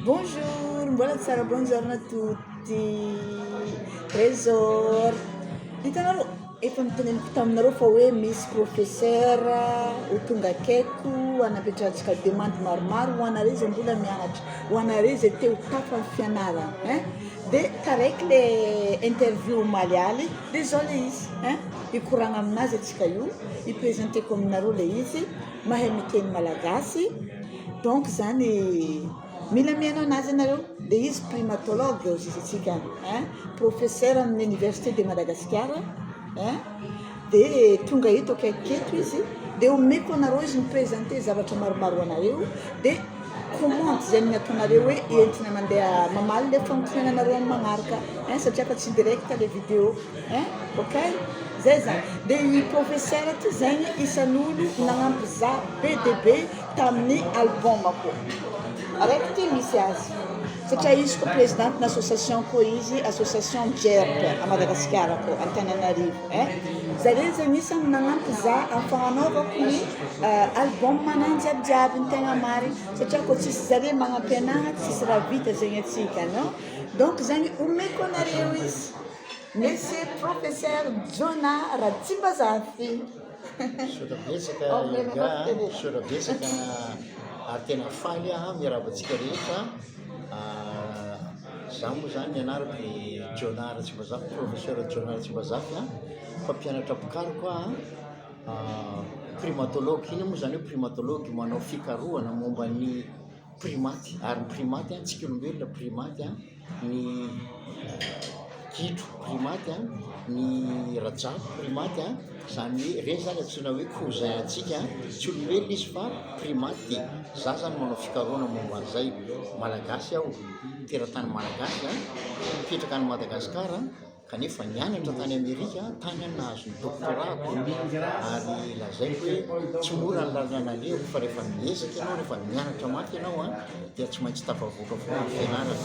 Bonjour, mbola tsara buongiorno a tutti. Trésor. Hitanareo, efa niteneniko taminareo fa hoe misy professeur ho tonga akaiko hanapetrahantsika demande maromaro ho anareo zay mbola mianatra, ho anareo zay te ho tafa ny fianarana. Dia taraiky le interview malialy, dia zao le izy. Hikoragna aminazy atsika io, hiprésenteko aminareo le izy, mahay miteny malagasy. Donc zany mila mihaino anazy ianareo. Dia izy primatologue izy atsika, professeur amin'ny université de Madagascar. Dia tonga eto akaiky izy, dia omeko anareo izy miprésenter zavatra maromaro anareo. Dia comment zay ataonareo hoe entina mandeha mamaly le fagnotanianareo amin'ny magnaraka, satria fa tsy direct le vidéo. Ok, zay zany. Dia i professeur ty zegny isan'olo nagnampy za be dia be tamin'ny albumako. Araiky ty misy azy satria izy koa présidente n'association koa izy, association GERP à Madagascar koa Antananarivo. Zareo zegny isany nagnampy za amin'ny fagnanaovako ny album manany jiabijiaby ny tegna marigny, satria koa tsisy zareo magnampy anahy tsisy raha vita zegny atsika, non? Donc zegny omeko anareo izy, monsieur professeur Jona Ratsimbazafy. Sorabesaka ary tena faly miarabantsika rehetra. Za moa zany nianarako Jona Ratsimbazafy, professeur Jona Ratsimbazafy, fa mpianatra mpikary koa primatologue. Iny moa zany hoe primatologue manao fikarohana momba ny primaty, ary ny primaty antsika olombelona primaty, ny gidro primaty, ny rajako primaty, zany hoe reny zany antsoina hoe cousin antsika, tsy olombelona izy fa primaty. Za zany manao fikarohana momba an'izay. Malagasy aho, teratany malagasy, mipetraka any Madagasikar, kanefa nianatra tany Amerika tany nahazo ny doctorat-ko. Ary lazaiko hoe tsy mora ny lalana nalehako fa rehefa miezaka ianao, rehefa mianatra mafy ianao dia tsy maintsy tafavoaka foana ny fianarana.